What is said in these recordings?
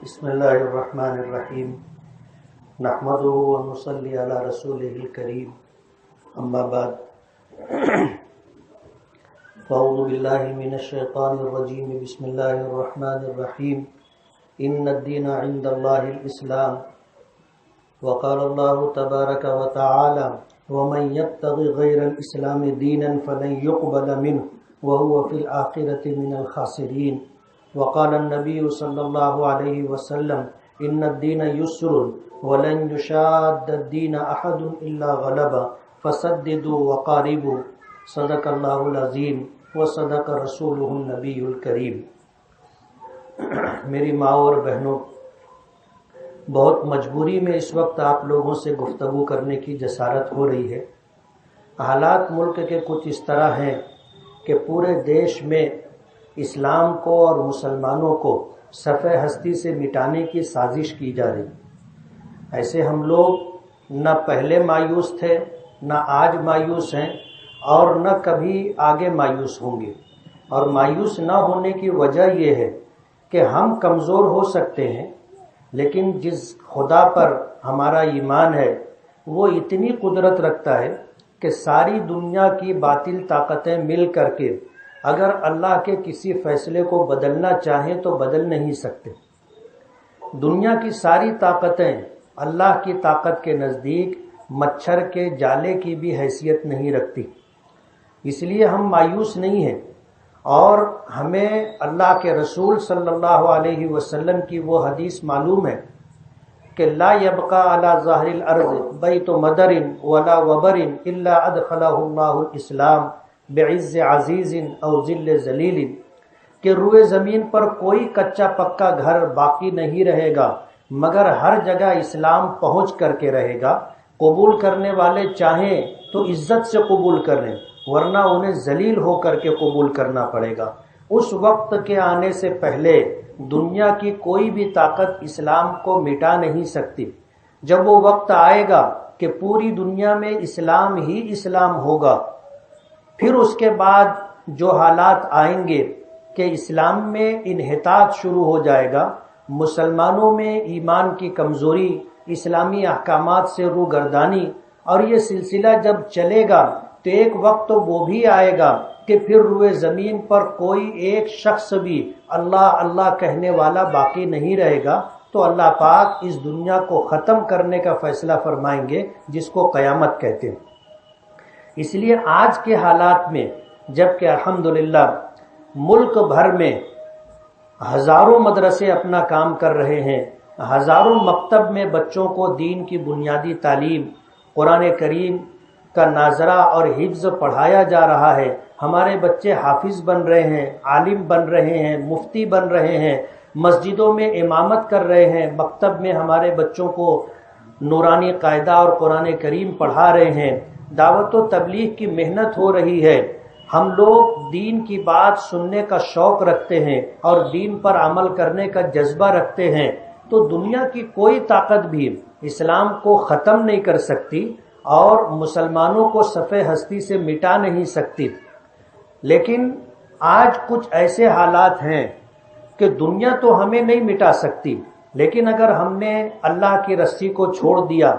بسم اللہ الرحمن الرحیم نحمده ونصلی علی رسولہ الکریم اما بعد فاعوذ باللہ من الشیطان الرجیم بسم اللہ الرحمن الرحیم ان الدین عند اللہ الاسلام وقال اللہ تبارک وتعالی ومن یبتغ غیر الاسلام دینا فلن يقبل منه وهو في الآخرة من الخاسرین وقال النبی صلی اللہ علیہ وسلم ان الدین یسر ولن یشاد الدین احد الا غلب فسددوا وقاربوا صدق اللہ العظیم وصدق رسولہ النبی الکریم۔ میری ماں اور بہنوں، بہت مجبوری میں اس وقت آپ لوگوں سے گفتگو کرنے کی جسارت ہو رہی ہے۔ حالات ملک کے کچھ اس طرح ہیں کہ پورے دیش میں اسلام کو اور مسلمانوں کو صفحہ ہستی سے مٹانے کی سازش کی جا رہی۔ ایسے ہم لوگ نہ پہلے مایوس تھے، نہ آج مایوس ہیں، اور نہ کبھی آگے مایوس ہوں گے۔ اور مایوس نہ ہونے کی وجہ یہ ہے کہ ہم کمزور ہو سکتے ہیں، لیکن جس خدا پر ہمارا ایمان ہے وہ اتنی قدرت رکھتا ہے کہ ساری دنیا کی باطل طاقتیں مل کر کے اگر اللہ کے کسی فیصلے کو بدلنا چاہیں تو بدل نہیں سکتے۔ دنیا کی ساری طاقتیں اللہ کی طاقت کے نزدیک مچھر کے جالے کی بھی حیثیت نہیں رکھتی۔ اس لیے ہم مایوس نہیں ہیں، اور ہمیں اللہ کے رسول صلی اللہ علیہ وسلم کی وہ حدیث معلوم ہے کہ لا یبقى علی ظاہر الارض بیت مدر ولا وبر الا ادخلہ اللہ الاسلام بعز عزیز او ذل ذلیل، کہ روئے زمین پر کوئی کچا پکا گھر باقی نہیں رہے گا مگر ہر جگہ اسلام پہنچ کر کے رہے گا۔ قبول کرنے والے چاہیں تو عزت سے قبول کریں، ورنہ انہیں ذلیل ہو کر کے قبول کرنا پڑے گا۔ اس وقت کے آنے سے پہلے دنیا کی کوئی بھی طاقت اسلام کو مٹا نہیں سکتی۔ جب وہ وقت آئے گا کہ پوری دنیا میں اسلام ہی اسلام ہوگا، پھر اس کے بعد جو حالات آئیں گے کہ اسلام میں انحطاط شروع ہو جائے گا، مسلمانوں میں ایمان کی کمزوری، اسلامی احکامات سے روگردانی، اور یہ سلسلہ جب چلے گا تو ایک وقت تو وہ بھی آئے گا کہ پھر روئے زمین پر کوئی ایک شخص بھی اللہ اللہ کہنے والا باقی نہیں رہے گا، تو اللہ پاک اس دنیا کو ختم کرنے کا فیصلہ فرمائیں گے، جس کو قیامت کہتے ہیں۔ اس لیے آج کے حالات میں جبکہ الحمدللہ ملک بھر میں ہزاروں مدرسے اپنا کام کر رہے ہیں، ہزاروں مکتب میں بچوں کو دین کی بنیادی تعلیم، قرآن کریم کا ناظرہ اور حفظ پڑھایا جا رہا ہے، ہمارے بچے حافظ بن رہے ہیں، عالم بن رہے ہیں، مفتی بن رہے ہیں، مسجدوں میں امامت کر رہے ہیں، مکتب میں ہمارے بچوں کو نورانی قاعدہ اور قرآن کریم پڑھا رہے ہیں، دعوت و تبلیغ کی محنت ہو رہی ہے۔ ہم لوگ دین کی بات سننے کا شوق رکھتے ہیں اور دین پر عمل کرنے کا جذبہ رکھتے ہیں، تو دنیا کی کوئی طاقت بھی اسلام کو ختم نہیں کر سکتی اور مسلمانوں کو صفحہ ہستی سے مٹا نہیں سکتی۔ لیکن آج کچھ ایسے حالات ہیں کہ دنیا تو ہمیں نہیں مٹا سکتی، لیکن اگر ہم نے اللہ کی رسی کو چھوڑ دیا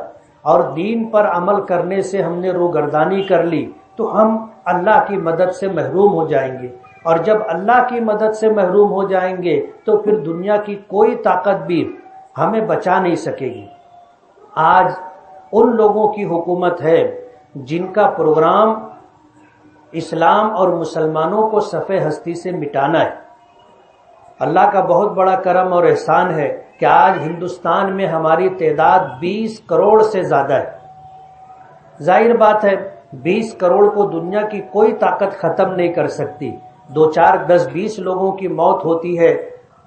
اور دین پر عمل کرنے سے ہم نے روگردانی کر لی تو ہم اللہ کی مدد سے محروم ہو جائیں گے، اور جب اللہ کی مدد سے محروم ہو جائیں گے تو پھر دنیا کی کوئی طاقت بھی ہمیں بچا نہیں سکے گی۔ آج ان لوگوں کی حکومت ہے جن کا پروگرام اسلام اور مسلمانوں کو صفحہ ہستی سے مٹانا ہے۔ اللہ کا بہت بڑا کرم اور احسان ہے کہ آج ہندوستان میں ہماری تعداد 20 کروڑ سے زیادہ ہے۔ ظاہر بات ہے 20 کروڑ کو دنیا کی کوئی طاقت ختم نہیں کر سکتی۔ 2 4 10 20 لوگوں کی موت ہوتی ہے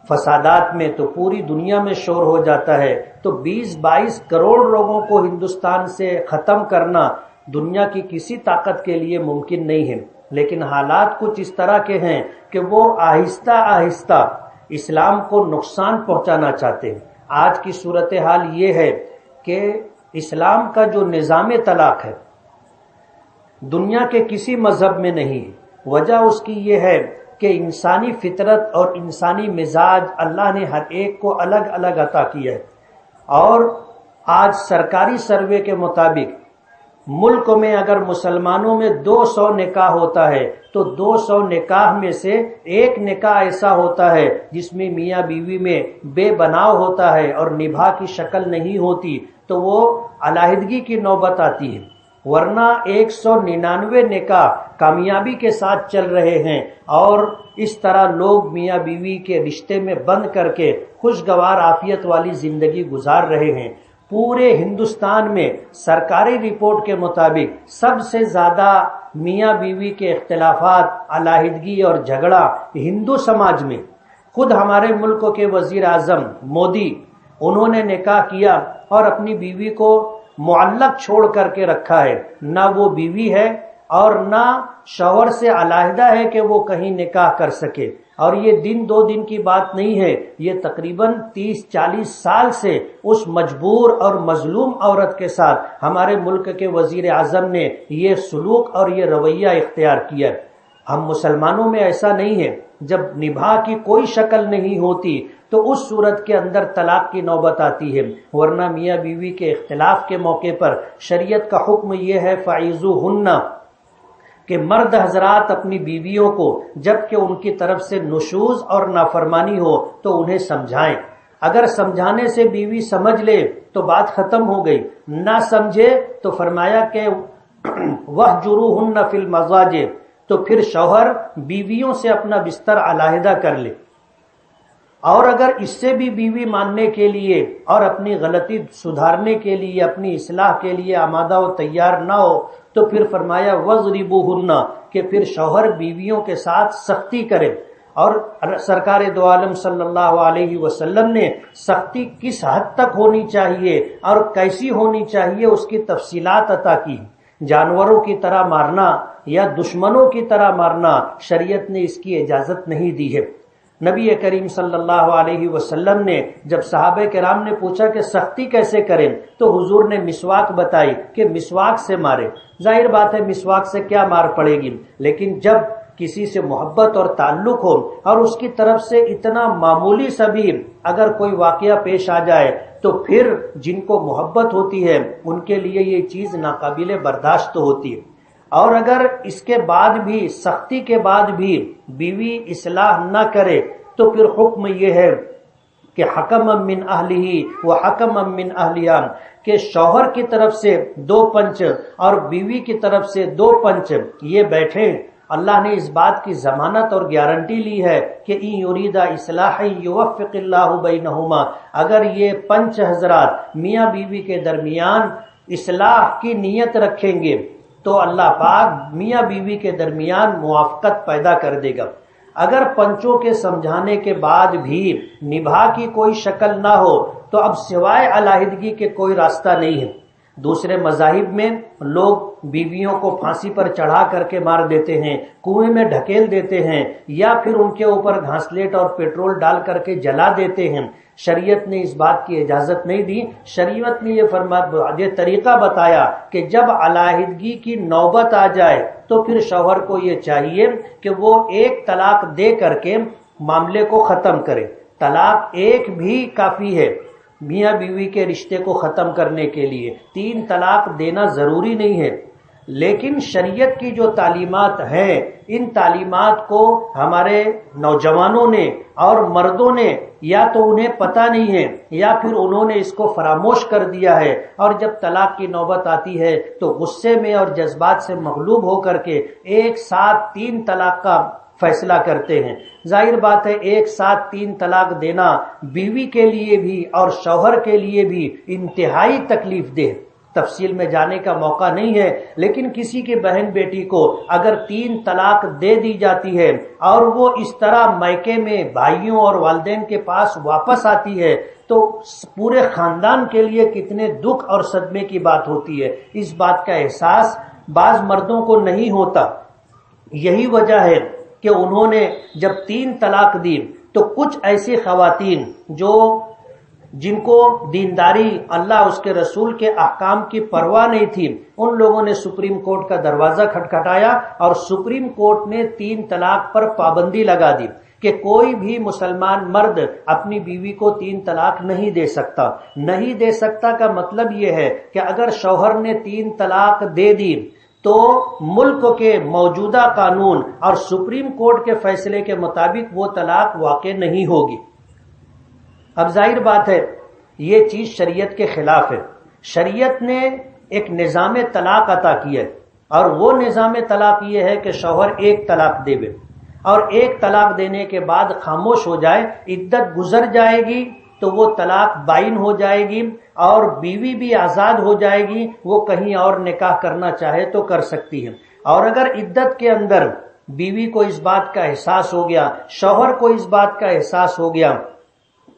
فسادات میں تو پوری دنیا میں شور ہو جاتا ہے، تو 20 22 کروڑ لوگوں کو ہندوستان سے ختم کرنا دنیا کی کسی طاقت کے لیے ممکن نہیں ہے۔ لیکن حالات کچھ اس طرح کے ہیں کہ وہ آہستہ آہستہ اسلام کو نقصان پہنچانا چاہتے ہیں۔ آج کی صورتحال یہ ہے کہ اسلام کا جو نظام طلاق ہے دنیا کے کسی مذہب میں نہیں ہے۔ وجہ اس کی یہ ہے کہ انسانی فطرت اور انسانی مزاج اللہ نے ہر ایک کو الگ الگ عطا کیا ہے، اور آج سرکاری سروے کے مطابق ملک میں اگر مسلمانوں میں 200 نکاح ہوتا ہے تو 200 نکاح میں سے ایک نکاح ایسا ہوتا ہے جس میں میاں بیوی میں بے بناؤ ہوتا ہے اور نبھا کی شکل نہیں ہوتی، تو وہ علیحدگی کی نوبت آتی ہے، ورنہ 199 نکاح کامیابی کے ساتھ چل رہے ہیں، اور اس طرح لوگ میاں بیوی کے رشتے میں بند کر کے خوشگوار عافیت والی زندگی گزار رہے ہیں۔ پورے ہندوستان میں سرکاری رپورٹ کے مطابق سب سے زیادہ میاں بیوی کے اختلافات، علیحدگی اور جھگڑا ہندو سماج میں۔ خود ہمارے ملک کے وزیر اعظم مودی، انہوں نے نکاح کیا اور اپنی بیوی کو معلق چھوڑ کر کے رکھا ہے، نہ وہ بیوی ہے اور نہ شوہر سے علیحدہ ہے کہ وہ کہیں نکاح کر سکے۔ اور یہ دن دو دن کی بات نہیں ہے، یہ تقریباً 30-40 سال سے اس مجبور اور مظلوم عورت کے ساتھ ہمارے ملک کے وزیر اعظم نے یہ سلوک اور یہ رویہ اختیار کیا۔ ہم مسلمانوں میں ایسا نہیں ہے، جب نبھا کی کوئی شکل نہیں ہوتی تو اس صورت کے اندر طلاق کی نوبت آتی ہے، ورنہ میاں بیوی کے اختلاف کے موقع پر شریعت کا حکم یہ ہے فَعِظُوهُنَّ کہ مرد حضرات اپنی بیویوں کو جب کہ ان کی طرف سے نشوز اور نافرمانی ہو تو انہیں سمجھائیں، اگر سمجھانے سے بیوی سمجھ لے تو بات ختم ہو گئی، نہ سمجھے تو فرمایا کہ وَاهْجُرُوهُنَّ فِي الْمَضَاجِعِ، تو پھر شوہر بیویوں سے اپنا بستر علیحدہ کر لے، اور اگر اس سے بھی بیوی ماننے کے لیے اور اپنی غلطی سدھارنے کے لیے، اپنی اصلاح کے لیے آمادہ و تیار نہ ہو تو پھر فرمایا وَاضْرِبُوهُنَّ کہ پھر شوہر بیویوں کے ساتھ سختی کرے۔ اور سرکار دو عالم صلی اللہ علیہ وسلم نے سختی کس حد تک ہونی چاہیے اور کیسی ہونی چاہیے اس کی تفصیلات عطا کی۔ جانوروں کی طرح مارنا یا دشمنوں کی طرح مارنا شریعت نے اس کی اجازت نہیں دی ہے۔ نبی کریم صلی اللہ علیہ وسلم نے جب صحابہ کرام نے پوچھا کہ سختی کیسے کریں تو حضور نے مسواک بتائی کہ مسواک سے مارے۔ ظاہر بات ہے مسواک سے کیا مار پڑے گی، لیکن جب کسی سے محبت اور تعلق ہو اور اس کی طرف سے اتنا معمولی سا بھی اگر کوئی واقعہ پیش آ جائے تو پھر جن کو محبت ہوتی ہے ان کے لیے یہ چیز ناقابل برداشت ہوتی ہے۔ اور اگر اس کے بعد بھی سختی کے بعد بھی بیوی اصلاح نہ کرے تو پھر حکم یہ ہے کہ حکم من اہلہ و حکم من اہلیہ کہ شوہر کی طرف سے 2 پنچ اور بیوی کی طرف سے 2 پنچ یہ بیٹھیں۔ اللہ نے اس بات کی ضمانت اور گارنٹی لی ہے کہ ان یرید اصلاحا یوفق اللہ بینہما، اگر یہ پنچ حضرات میاں بیوی کے درمیان اصلاح کی نیت رکھیں گے تو اللہ پاک میاں بیوی کے درمیان موافقت پیدا کر دے گا۔ اگر پنچوں کے سمجھانے کے بعد بھی نبھا کی کوئی شکل نہ ہو تو اب سوائے علیحدگی کے کوئی راستہ نہیں ہے۔ دوسرے مذاہب میں لوگ بیویوں کو پھانسی پر چڑھا کر کے مار دیتے ہیں، کنویں میں ڈھکیل دیتے ہیں، یا پھر ان کے اوپر گھاسلیٹ اور پیٹرول ڈال کر کے جلا دیتے ہیں۔ شریعت نے اس بات کی اجازت نہیں دی۔ شریعت نے یہ طریقہ بتایا کہ جب علیحدگی کی نوبت آ جائے تو پھر شوہر کو یہ چاہیے کہ وہ 1 طلاق دے کر کے معاملے کو ختم کرے۔ طلاق 1 بھی کافی ہے میاں بیوی کے رشتے کو ختم کرنے کے لیے، 3 طلاق دینا ضروری نہیں ہے۔ لیکن شریعت کی جو تعلیمات ہیں ان تعلیمات کو ہمارے نوجوانوں نے اور مردوں نے یا تو انہیں پتہ نہیں ہے یا پھر انہوں نے اس کو فراموش کر دیا ہے، اور جب طلاق کی نوبت آتی ہے تو غصے میں اور جذبات سے مغلوب ہو کر کے ایک ساتھ 3 طلاق کا فیصلہ کرتے ہیں۔ ظاہر بات ہے ایک ساتھ 3 طلاق دینا بیوی کے لیے بھی اور شوہر کے لیے بھی انتہائی تکلیف دہ، تفصیل میں جانے کا موقع نہیں ہے، لیکن کسی کی بہن بیٹی کو اگر 3 طلاق دے دی جاتی ہے اور وہ اس طرح میکے میں بھائیوں اور والدین کے پاس واپس آتی ہے تو پورے خاندان کے لیے کتنے دکھ اور صدمے کی بات ہوتی ہے۔ اس بات کا احساس بعض مردوں کو نہیں ہوتا۔ یہی وجہ ہے کہ انہوں نے جب 3 طلاق دی تو کچھ ایسی خواتین جو جن کو دینداری اللہ اس کے رسول کے احکام کی پرواہ نہیں تھی، ان لوگوں نے سپریم کورٹ کا دروازہ کھٹکھٹایا اور سپریم کورٹ نے 3 طلاق پر پابندی لگا دی کہ کوئی بھی مسلمان مرد اپنی بیوی کو 3 طلاق نہیں دے سکتا۔ نہیں دے سکتا کا مطلب یہ ہے کہ اگر شوہر نے 3 طلاق دے دی تو ملک کے موجودہ قانون اور سپریم کورٹ کے فیصلے کے مطابق وہ طلاق واقع نہیں ہوگی۔ اب ظاہر بات ہے یہ چیز شریعت کے خلاف ہے۔ شریعت نے ایک نظام طلاق عطا کیا ہے، اور وہ نظام طلاق یہ ہے کہ شوہر 1 طلاق دے گے اور 1 طلاق دینے کے بعد خاموش ہو جائے، عدت گزر جائے گی تو وہ طلاق بائن ہو جائے گی اور بیوی بھی آزاد ہو جائے گی، وہ کہیں اور نکاح کرنا چاہے تو کر سکتی ہے۔ اور اگر عدت کے اندر بیوی کو اس بات کا احساس ہو گیا، شوہر کو اس بات کا احساس ہو گیا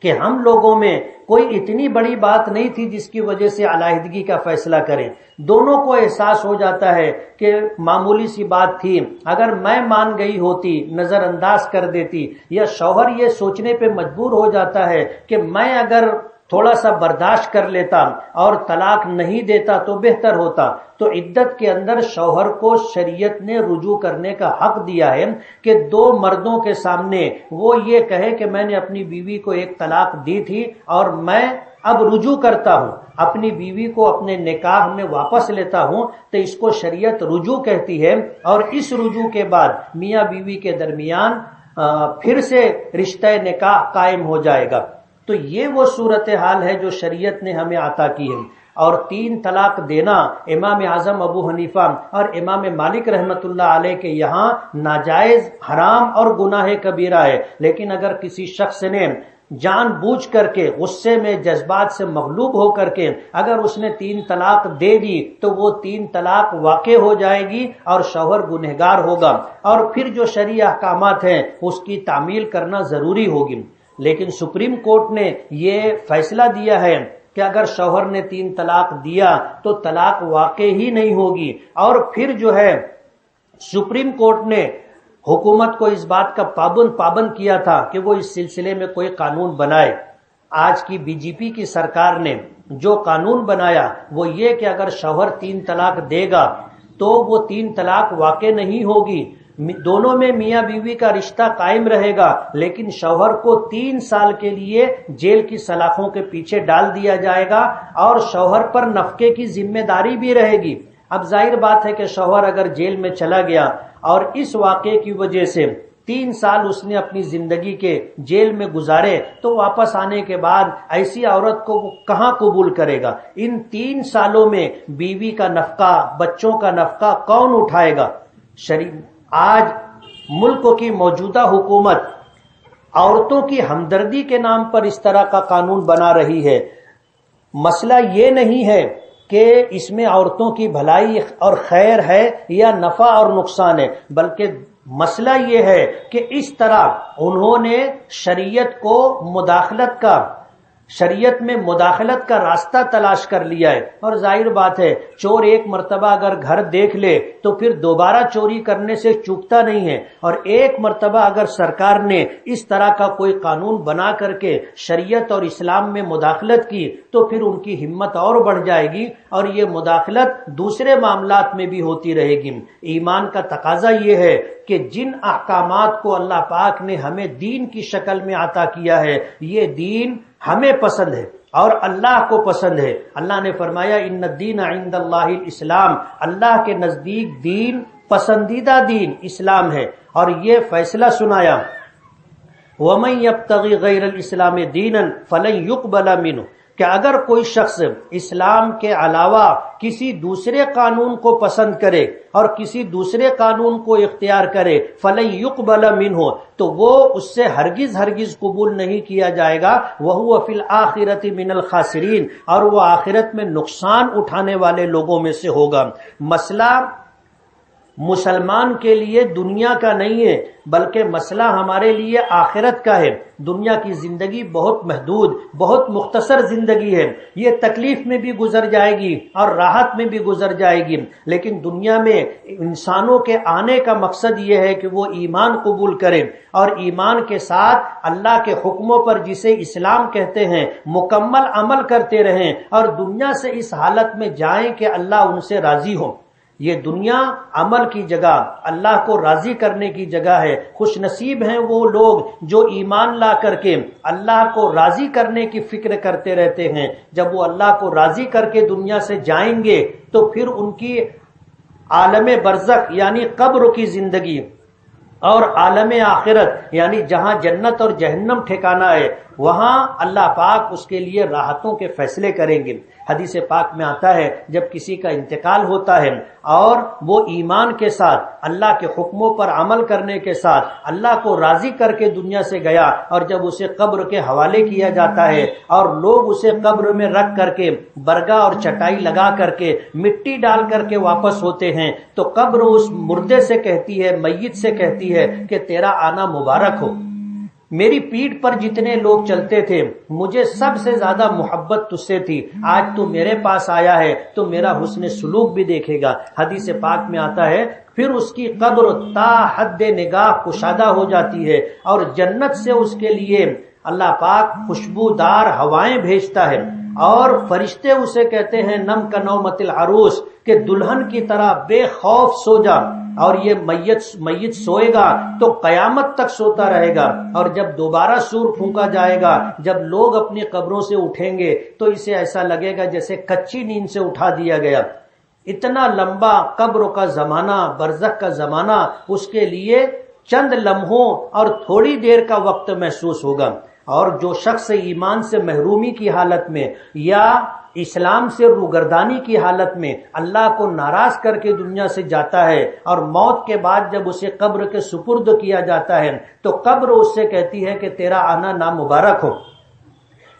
کہ ہم لوگوں میں کوئی اتنی بڑی بات نہیں تھی جس کی وجہ سے علیحدگی کا فیصلہ کریں، دونوں کو احساس ہو جاتا ہے کہ معمولی سی بات تھی، اگر میں مان گئی ہوتی، نظر انداز کر دیتی، یا شوہر یہ سوچنے پہ مجبور ہو جاتا ہے کہ میں اگر تھوڑا سا برداشت کر لیتا اور طلاق نہیں دیتا تو بہتر ہوتا، تو عدت کے اندر شوہر کو شریعت نے رجوع کرنے کا حق دیا ہے کہ 2 مردوں کے سامنے وہ یہ کہے کہ میں نے اپنی بیوی کو 1 طلاق دی تھی اور میں اب رجوع کرتا ہوں، اپنی بیوی کو اپنے نکاح میں واپس لیتا ہوں، تو اس کو شریعت رجوع کہتی ہے۔ اور اس رجوع کے بعد میاں بیوی کے درمیان پھر سے رشتہ نکاح قائم ہو جائے گا۔ تو یہ وہ صورتحال ہے جو شریعت نے ہمیں عطا کی ہے۔ اور 3 طلاق دینا امام اعظم ابو حنیفہ اور امام مالک رحمت اللہ علیہ کے یہاں ناجائز، حرام اور گناہ کبیرہ ہے، لیکن اگر کسی شخص نے جان بوجھ کر کے غصے میں جذبات سے مغلوب ہو کر کے اگر اس نے 3 طلاق دے دی تو وہ 3 طلاق واقع ہو جائے گی اور شوہر گنہگار ہوگا، اور پھر جو شرعی احکامات ہیں اس کی تعمیل کرنا ضروری ہوگی۔ لیکن سپریم کورٹ نے یہ فیصلہ دیا ہے کہ اگر شوہر نے 3 طلاق دیا تو طلاق واقع ہی نہیں ہوگی، اور پھر جو ہے سپریم کورٹ نے حکومت کو اس بات کا پابند کیا تھا کہ وہ اس سلسلے میں کوئی قانون بنائے۔ آج کی بی جے پی کی سرکار نے جو قانون بنایا وہ یہ کہ اگر شوہر 3 طلاق دے گا تو وہ 3 طلاق واقع نہیں ہوگی، دونوں میں میاں بیوی کا رشتہ قائم رہے گا، لیکن شوہر کو 3 سال کے لیے جیل کی سلاخوں کے پیچھے ڈال دیا جائے گا اور شوہر پر نفقے کی ذمہ داری بھی رہے گی۔ اب ظاہر بات ہے کہ شوہر اگر جیل میں چلا گیا اور اس واقعے کی وجہ سے 3 سال اس نے اپنی زندگی کے جیل میں گزارے تو واپس آنے کے بعد ایسی عورت کو وہ کہاں قبول کرے گا؟ ان 3 سالوں میں بیوی کا نفقہ، بچوں کا نفقہ کون اٹھائے گا؟ آج ملک کی موجودہ حکومت عورتوں کی ہمدردی کے نام پر اس طرح کا قانون بنا رہی ہے۔ مسئلہ یہ نہیں ہے کہ اس میں عورتوں کی بھلائی اور خیر ہے یا نفع اور نقصان ہے، بلکہ مسئلہ یہ ہے کہ اس طرح انہوں نے شریعت میں مداخلت کا راستہ تلاش کر لیا ہے۔ اور ظاہر بات ہے چور ایک مرتبہ اگر گھر دیکھ لے تو پھر دوبارہ چوری کرنے سے چوکتا نہیں ہے، اور ایک مرتبہ اگر سرکار نے اس طرح کا کوئی قانون بنا کر کے شریعت اور اسلام میں مداخلت کی تو پھر ان کی ہمت اور بڑھ جائے گی، اور یہ مداخلت دوسرے معاملات میں بھی ہوتی رہے گی۔ ایمان کا تقاضا یہ ہے کہ جن احکامات کو اللہ پاک نے ہمیں دین کی شکل میں عطا کیا ہے، یہ دین ہمیں پسند ہے اور اللہ کو پسند ہے۔ اللہ نے فرمایا ان الدین عند اللہ الاسلام، اللہ کے نزدیک دین، پسندیدہ دین اسلام ہے، اور یہ فیصلہ سنایا وَمَن يَبْتَغِ غَيْرَ الْإِسْلَامِ دِينًا فَلَن يُقْبَلَ مِنْهُ، کہ اگر کوئی شخص اسلام کے علاوہ کسی دوسرے قانون کو پسند کرے اور کسی دوسرے قانون کو اختیار کرے فَلَن يُقْبَلَ مِنْهُ، تو وہ اس سے ہرگز قبول نہیں کیا جائے گا، وَهُوَ فِي الْآخِرَةِ مِنَ الْخَاسِرِينَ، اور وہ آخرت میں نقصان اٹھانے والے لوگوں میں سے ہوگا۔ مسئلہ مسلمان کے لیے دنیا کا نہیں ہے بلکہ مسئلہ ہمارے لیے آخرت کا ہے۔ دنیا کی زندگی بہت محدود، بہت مختصر زندگی ہے، یہ تکلیف میں بھی گزر جائے گی اور راحت میں بھی گزر جائے گی، لیکن دنیا میں انسانوں کے آنے کا مقصد یہ ہے کہ وہ ایمان قبول کریں اور ایمان کے ساتھ اللہ کے حکموں پر، جسے اسلام کہتے ہیں، مکمل عمل کرتے رہیں اور دنیا سے اس حالت میں جائیں کہ اللہ ان سے راضی ہو۔ یہ دنیا عمل کی جگہ، اللہ کو راضی کرنے کی جگہ ہے۔ خوش نصیب ہیں وہ لوگ جو ایمان لا کر کے اللہ کو راضی کرنے کی فکر کرتے رہتے ہیں۔ جب وہ اللہ کو راضی کر کے دنیا سے جائیں گے تو پھر ان کی عالم برزخ یعنی قبر کی زندگی اور عالم آخرت یعنی جہاں جنت اور جہنم ٹھکانہ ہے، وہاں اللہ پاک اس کے لیے راحتوں کے فیصلے کریں گے۔ حدیث پاک میں آتا ہے جب کسی کا انتقال ہوتا ہے اور وہ ایمان کے ساتھ اللہ کے حکموں پر عمل کرنے کے ساتھ اللہ کو راضی کر کے دنیا سے گیا، اور جب اسے قبر کے حوالے کیا جاتا ہے اور لوگ اسے قبر میں رکھ کر کے برگا اور چٹائی لگا کر کے مٹی ڈال کر کے واپس ہوتے ہیں، تو قبر اس مردے سے کہتی ہے، میت سے کہتی ہے کہ تیرا آنا مبارک ہو۔ میری پیٹھ پر جتنے لوگ چلتے تھے مجھے سب سے زیادہ محبت تجھ سے تھی، آج تو میرے پاس آیا ہے تو میرا حسن سلوک بھی دیکھے گا۔ حدیث پاک میں آتا ہے پھر اس کی قبر تا حد نگاہ کشادہ ہو جاتی ہے اور جنت سے اس کے لیے اللہ پاک خوشبودار ہوائیں بھیجتا ہے، اور فرشتے اسے کہتے ہیں نم کا نومت العروس، کہ دلہن کی طرح بے خوف سو جا، اور یہ میت سوئے گا تو قیامت تک سوتا رہے گا، اور جب دوبارہ سور پھونکا جائے گا، جب لوگ اپنی قبروں سے اٹھیں گے تو اسے ایسا لگے گا جیسے کچی نیند سے اٹھا دیا گیا۔ اتنا لمبا قبر کا زمانہ، برزخ کا زمانہ اس کے لیے چند لمحوں اور تھوڑی دیر کا وقت محسوس ہوگا۔ اور جو شخص ایمان سے محرومی کی حالت میں یا اسلام سے روگردانی کی حالت میں اللہ کو ناراض کر کے دنیا سے جاتا ہے اور موت کے بعد جب اسے قبر کے سپرد کیا جاتا ہے تو قبر اس سے کہتی ہے کہ تیرا آنا نامبارک ہو۔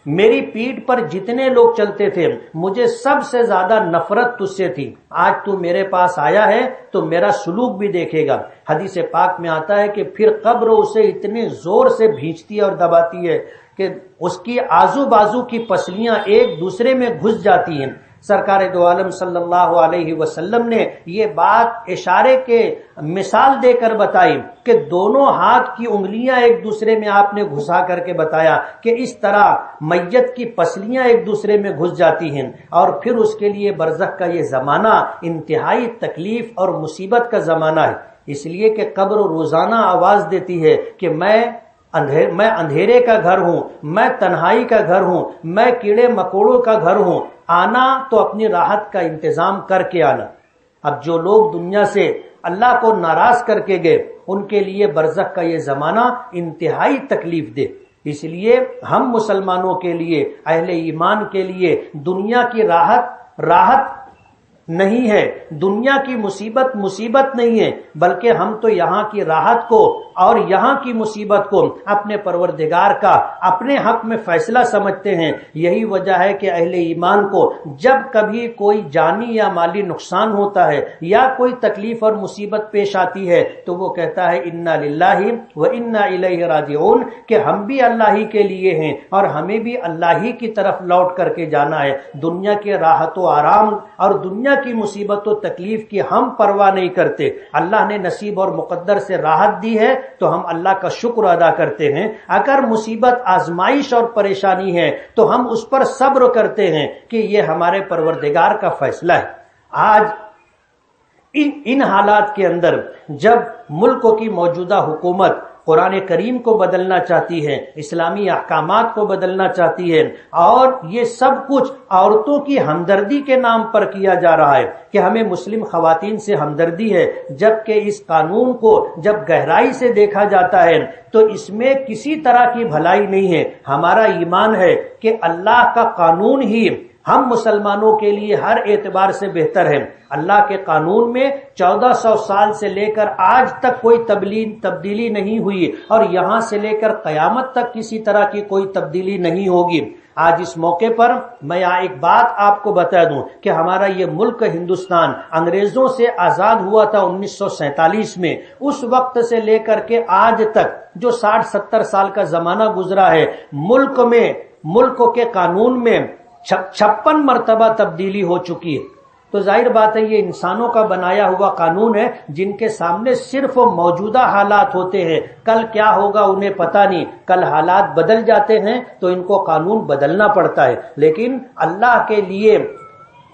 میری پیٹھ پر جتنے لوگ چلتے تھے مجھے سب سے زیادہ نفرت تجھ سے تھی، آج تو میرے پاس آیا ہے تو میرا سلوک بھی دیکھے گا۔ حدیث پاک میں آتا ہے کہ پھر قبر اسے اتنے زور سے بھینچتی ہے اور دباتی ہے کہ اس کی آزو بازو کی پسلیاں ایک دوسرے میں گھس جاتی ہیں۔ سرکار دو عالم صلی اللہ علیہ وسلم نے یہ بات اشارے کے مثال دے کر بتائی کہ دونوں ہاتھ کی انگلیاں ایک دوسرے میں آپ نے گھسا کر کے بتایا کہ اس طرح میت کی پسلیاں ایک دوسرے میں گھس جاتی ہیں، اور پھر اس کے لیے برزخ کا یہ زمانہ انتہائی تکلیف اور مصیبت کا زمانہ ہے، اس لیے کہ قبر روزانہ آواز دیتی ہے کہ میں اندھیرے کا گھر ہوں، میں تنہائی کا گھر ہوں، میں کیڑے مکوڑوں کا گھر ہوں، آنا تو اپنی راحت کا انتظام کر کے آنا۔ اب جو لوگ دنیا سے اللہ کو ناراض کر کے گئے ان کے لیے برزخ کا یہ زمانہ انتہائی تکلیف دہ، اس لیے ہم مسلمانوں کے لیے، اہل ایمان کے لیے دنیا کی راحت نہیں ہے، دنیا کی مصیبت نہیں ہے، بلکہ ہم تو یہاں کی راحت کو اور یہاں کی مصیبت کو اپنے پروردگار کا اپنے حق میں فیصلہ سمجھتے ہیں۔ یہی وجہ ہے کہ اہل ایمان کو جب کبھی کوئی جانی یا مالی نقصان ہوتا ہے یا کوئی تکلیف اور مصیبت پیش آتی ہے تو وہ کہتا ہے انا للہ و انا الیہ راجعون، کہ ہم بھی اللہ ہی کے لیے ہیں اور ہمیں بھی اللہ ہی کی طرف لوٹ کر کے جانا ہے۔ دنیا کے راحت و آرام اور دنیا کی مصیبت و تکلیف کی ہم پرواہ نہیں کرتے، اللہ نے نصیب اور مقدر سے راحت دی ہے تو ہم اللہ کا شکر ادا کرتے ہیں۔ اگر مصیبت، آزمائش اور پریشانی ہے تو ہم اس پر صبر کرتے ہیں کہ یہ ہمارے پروردگار کا فیصلہ ہے۔ آج ان حالات کے اندر جب ملک کی موجودہ حکومت قرآن کریم کو بدلنا چاہتی ہے، اسلامی احکامات کو بدلنا چاہتی ہے، اور یہ سب کچھ عورتوں کی ہمدردی کے نام پر کیا جا رہا ہے کہ ہمیں مسلم خواتین سے ہمدردی ہے، جبکہ اس قانون کو جب گہرائی سے دیکھا جاتا ہے تو اس میں کسی طرح کی بھلائی نہیں ہے۔ ہمارا ایمان ہے کہ اللہ کا قانون ہی ہم مسلمانوں کے لیے ہر اعتبار سے بہتر ہیں۔ اللہ کے قانون میں 1400 سال سے لے کر آج تک کوئی تبدیلی نہیں ہوئی، اور یہاں سے لے کر قیامت تک کسی طرح کی کوئی تبدیلی نہیں ہوگی۔ آج اس موقع پر میں ایک بات آپ کو بتا دوں کہ ہمارا یہ ملک ہندوستان انگریزوں سے آزاد ہوا تھا 1947 میں، اس وقت سے لے کر کے آج تک جو 60-70 سال کا زمانہ گزرا ہے، ملک کے قانون میں 56 مرتبہ تبدیلی ہو چکی ہے۔ تو ظاہر بات ہے یہ انسانوں کا بنایا ہوا قانون ہے، جن کے سامنے صرف موجودہ حالات ہوتے ہیں، کل کیا ہوگا انہیں پتہ نہیں، کل حالات بدل جاتے ہیں تو ان کو قانون بدلنا پڑتا ہے۔ لیکن اللہ کے لیے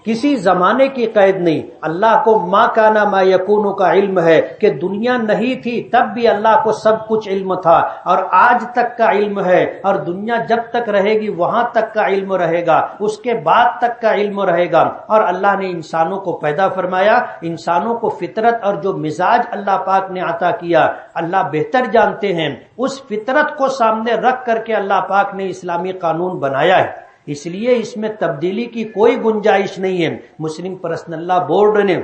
کسی زمانے کی قید نہیں، اللہ کو ما کانا ما یکون کا علم ہے کہ دنیا نہیں تھی تب بھی اللہ کو سب کچھ علم تھا، اور آج تک کا علم ہے، اور دنیا جب تک رہے گی وہاں تک کا علم رہے گا، اس کے بعد تک کا علم رہے گا۔ اور اللہ نے انسانوں کو پیدا فرمایا، انسانوں کو فطرت اور جو مزاج اللہ پاک نے عطا کیا اللہ بہتر جانتے ہیں، اس فطرت کو سامنے رکھ کر کے اللہ پاک نے اسلامی قانون بنایا ہے، اس لیے اس میں تبدیلی کی کوئی گنجائش نہیں ہے۔ مسلم پرسنل لا بورڈ نے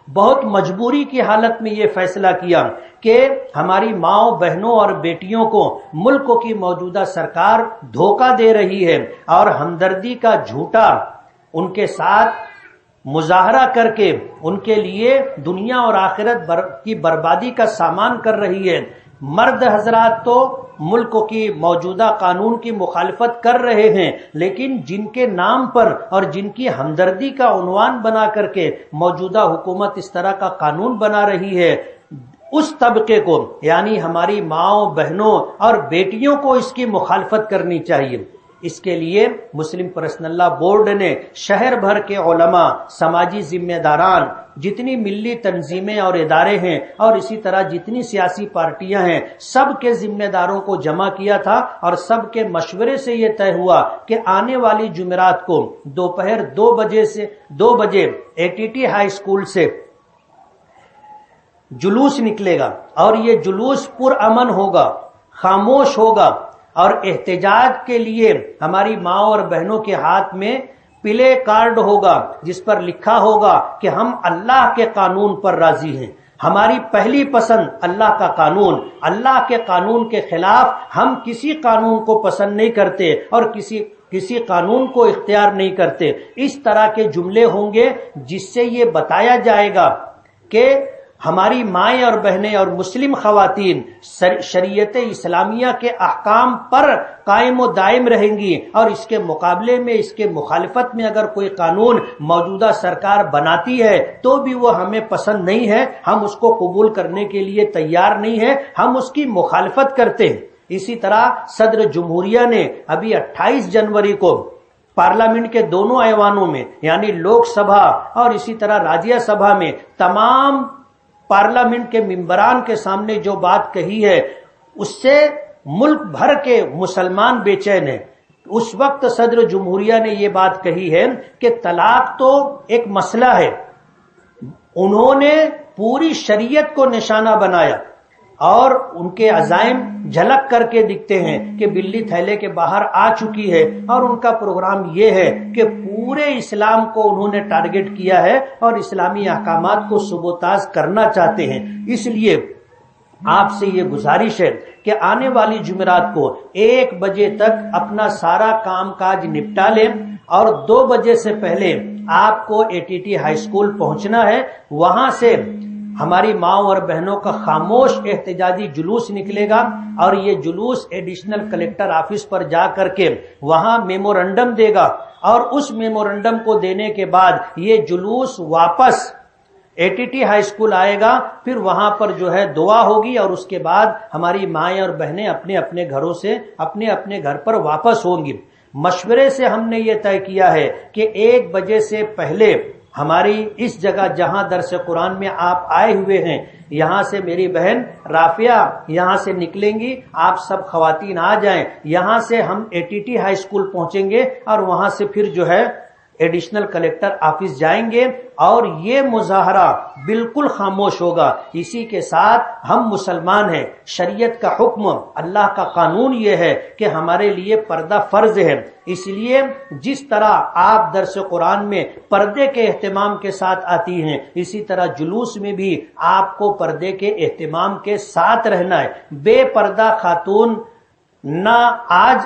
بہت مجبوری کی حالت میں یہ فیصلہ کیا کہ ہماری ماؤں بہنوں اور بیٹیوں کو ملک کی موجودہ سرکار دھوکہ دے رہی ہے اور ہمدردی کا جھوٹا ان کے ساتھ مظاہرہ کر کے ان کے لیے دنیا اور آخرت کی بربادی کا سامان کر رہی ہے۔ مرد حضرات تو ملک کی موجودہ قانون کی مخالفت کر رہے ہیں، لیکن جن کے نام پر اور جن کی ہمدردی کا عنوان بنا کر کے موجودہ حکومت اس طرح کا قانون بنا رہی ہے، اس طبقے کو یعنی ہماری ماؤں بہنوں اور بیٹیوں کو اس کی مخالفت کرنی چاہیے۔ اس کے لیے مسلم پرسنل لا بورڈ نے شہر بھر کے علماء، سماجی ذمہ داران، جتنی ملی تنظیمیں اور ادارے ہیں اور اسی طرح جتنی سیاسی پارٹیاں ہیں، سب کے ذمہ داروں کو جمع کیا تھا، اور سب کے مشورے سے یہ طے ہوا کہ آنے والی جمعرات کو دوپہر 2 بجے ATT ہائی اسکول سے جلوس نکلے گا، اور یہ جلوس پرامن ہوگا، خاموش ہوگا، اور احتجاج کے لیے ہماری ماں اور بہنوں کے ہاتھ میں پلے کارڈ ہوگا جس پر لکھا ہوگا کہ ہم اللہ کے قانون پر راضی ہیں، ہماری پہلی پسند اللہ کا قانون، اللہ کے قانون کے خلاف ہم کسی قانون کو پسند نہیں کرتے اور کسی قانون کو اختیار نہیں کرتے۔ اس طرح کے جملے ہوں گے جس سے یہ بتایا جائے گا کہ ہماری مائیں اور بہنیں اور مسلم خواتین شریعت اسلامیہ کے احکام پر قائم و دائم رہیں گی، اور اس کے مقابلے میں اس کے مخالفت میں اگر کوئی قانون موجودہ سرکار بناتی ہے تو بھی وہ ہمیں پسند نہیں ہے، ہم اس کو قبول کرنے کے لیے تیار نہیں ہیں، ہم اس کی مخالفت کرتے ہیں۔ اسی طرح صدر جمہوریہ نے ابھی 28 جنوری کو پارلیمنٹ کے دونوں ایوانوں میں یعنی لوک سبھا اور اسی طرح راجیہ سبھا میں تمام پارلیمنٹ کے ممبران کے سامنے جو بات کہی ہے اس سے ملک بھر کے مسلمان بے چین ہیں۔ اس وقت صدر جمہوریہ نے یہ بات کہی ہے کہ طلاق تو ایک مسئلہ ہے، انہوں نے پوری شریعت کو نشانہ بنایا، اور ان کے عزائم جھلک کر کے دکھتے ہیں کہ بلی تھیلے کے باہر آ چکی ہے، اور ان کا پروگرام یہ ہے کہ پورے اسلام کو انہوں نے ٹارگٹ کیا ہے اور اسلامی احکامات کو سبوتاژ کرنا چاہتے ہیں۔ اس لیے آپ سے یہ گزارش ہے کہ آنے والی جمعرات کو 1 بجے تک اپنا سارا کام کاج نپٹا لیں، اور 2 بجے سے پہلے آپ کو ATT ہائی اسکول پہنچنا ہے۔ وہاں سے ہماری ماؤں اور بہنوں کا خاموش احتجاجی جلوس نکلے گا، اور یہ جلوس ایڈیشنل کلکٹر آفس پر جا کر کے وہاں میمورنڈم دے گا، اور اس میمورنڈم کو دینے کے بعد یہ جلوس واپس ATT ہائی اسکول آئے گا، پھر وہاں پر جو ہے دعا ہوگی، اور اس کے بعد ہماری مائیں اور بہنیں اپنے اپنے گھروں سے اپنے اپنے گھر پر واپس ہوں گی۔ مشورے سے ہم نے یہ طے کیا ہے کہ 1 بجے سے پہلے ہماری اس جگہ جہاں درس قرآن میں آپ آئے ہوئے ہیں، یہاں سے میری بہن رافیہ یہاں سے نکلیں گی، آپ سب خواتین آ جائیں، یہاں سے ہم ATT ہائی اسکول پہنچیں گے، اور وہاں سے پھر جو ہے ایڈیشنل کلیکٹر آفس جائیں گے اور یہ مظاہرہ بالکل خاموش ہوگا۔ اسی کے ساتھ ہم مسلمان ہیں، شریعت کا حکم، اللہ کا قانون یہ ہے کہ ہمارے لیے پردہ فرض ہے، اس لیے جس طرح آپ درس قرآن میں پردے کے اہتمام کے ساتھ آتی ہیں، اسی طرح جلوس میں بھی آپ کو پردے کے اہتمام کے ساتھ رہنا ہے۔ بے پردہ خاتون نہ آج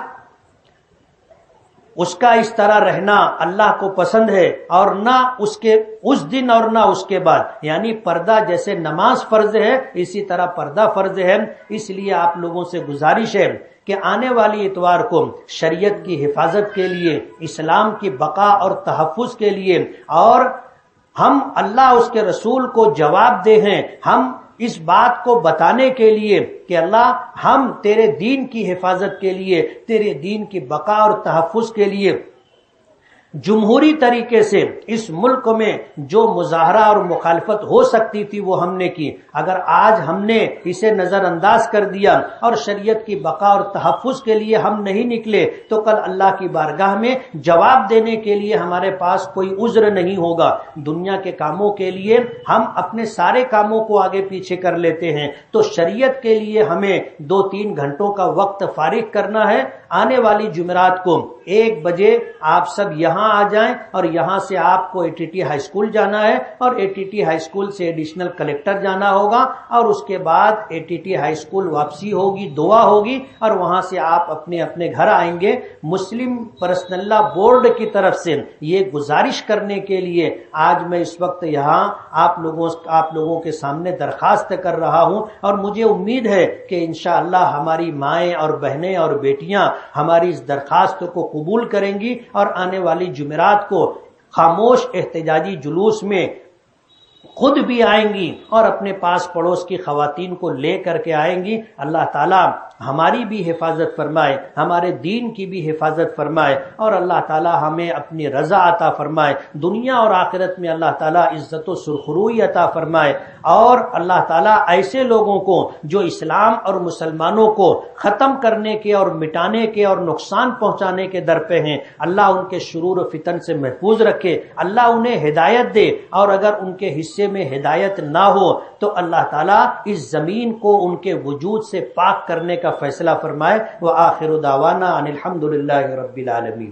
اس کا اس طرح رہنا اللہ کو پسند ہے، اور نہ اس دن اور نہ اس کے بعد، یعنی پردہ جیسے نماز فرض ہے اسی طرح پردہ فرض ہے۔ اس لیے آپ لوگوں سے گزارش ہے کہ آنے والی اتوار کو شریعت کی حفاظت کے لیے، اسلام کی بقا اور تحفظ کے لیے، اور ہم اللہ اس کے رسول کو جواب دے ہیں، ہم اس بات کو بتانے کے لیے کہ اللہ ہم تیرے دین کی حفاظت کے لیے، تیرے دین کی بقا اور تحفظ کے لیے جمہوری طریقے سے اس ملک میں جو مظاہرہ اور مخالفت ہو سکتی تھی وہ ہم نے کی۔ اگر آج ہم نے اسے نظر انداز کر دیا اور شریعت کی بقا اور تحفظ کے لیے ہم نہیں نکلے تو کل اللہ کی بارگاہ میں جواب دینے کے لیے ہمارے پاس کوئی عذر نہیں ہوگا۔ دنیا کے کاموں کے لیے ہم اپنے سارے کاموں کو آگے پیچھے کر لیتے ہیں، تو شریعت کے لیے ہمیں 2-3 گھنٹوں کا وقت فارغ کرنا ہے۔ آنے والی جمعرات کو 1 بجے آپ سب یہاں آ جائیں، اور یہاں سے آپ کو ATT ہائی اسکول جانا ہے، اور ATT ہائی اسکول سے ایڈیشنل کلیکٹر جانا ہوگا، اور اس کے بعد ATT ہائی اسکول واپسی ہوگی، دعا ہوگی، اور وہاں سے آپ اپنے اپنے گھر آئیں گے۔ مسلم پرسنل لا بورڈ کی طرف سے یہ گزارش کرنے کے لیے آج میں اس وقت یہاں آپ لوگوں کے سامنے درخواست کر رہا ہوں، اور مجھے امید ہے کہ انشاءاللہ ہماری مائیں اور بہنیں اور بیٹیاں ہماری اس درخواست کو قبول کریں گی، اور آنے والی جمعرات کو خاموش احتجاجی جلوس میں خود بھی آئیں گی اور اپنے پاس پڑوس کی خواتین کو لے کر کے آئیں گی۔ اللہ تعالی ہماری بھی حفاظت فرمائے، ہمارے دین کی بھی حفاظت فرمائے، اور اللہ تعالی ہمیں اپنی رضا عطا فرمائے، دنیا اور آخرت میں اللہ تعالی عزت و سرخروئی عطا فرمائے، اور اللہ تعالی ایسے لوگوں کو جو اسلام اور مسلمانوں کو ختم کرنے کے اور مٹانے کے اور نقصان پہنچانے کے در پہ ہیں، اللہ ان کے شرور و فتن سے محفوظ رکھے، اللہ انہیں ہدایت دے، اور اگر ان کے حصے میں ہدایت نہ ہو تو اللہ تعالیٰ اس زمین کو ان کے وجود سے پاک کرنے کا فیصلہ فرمائے۔ وآخر دعوانا ان الحمد للہ رب العالمین۔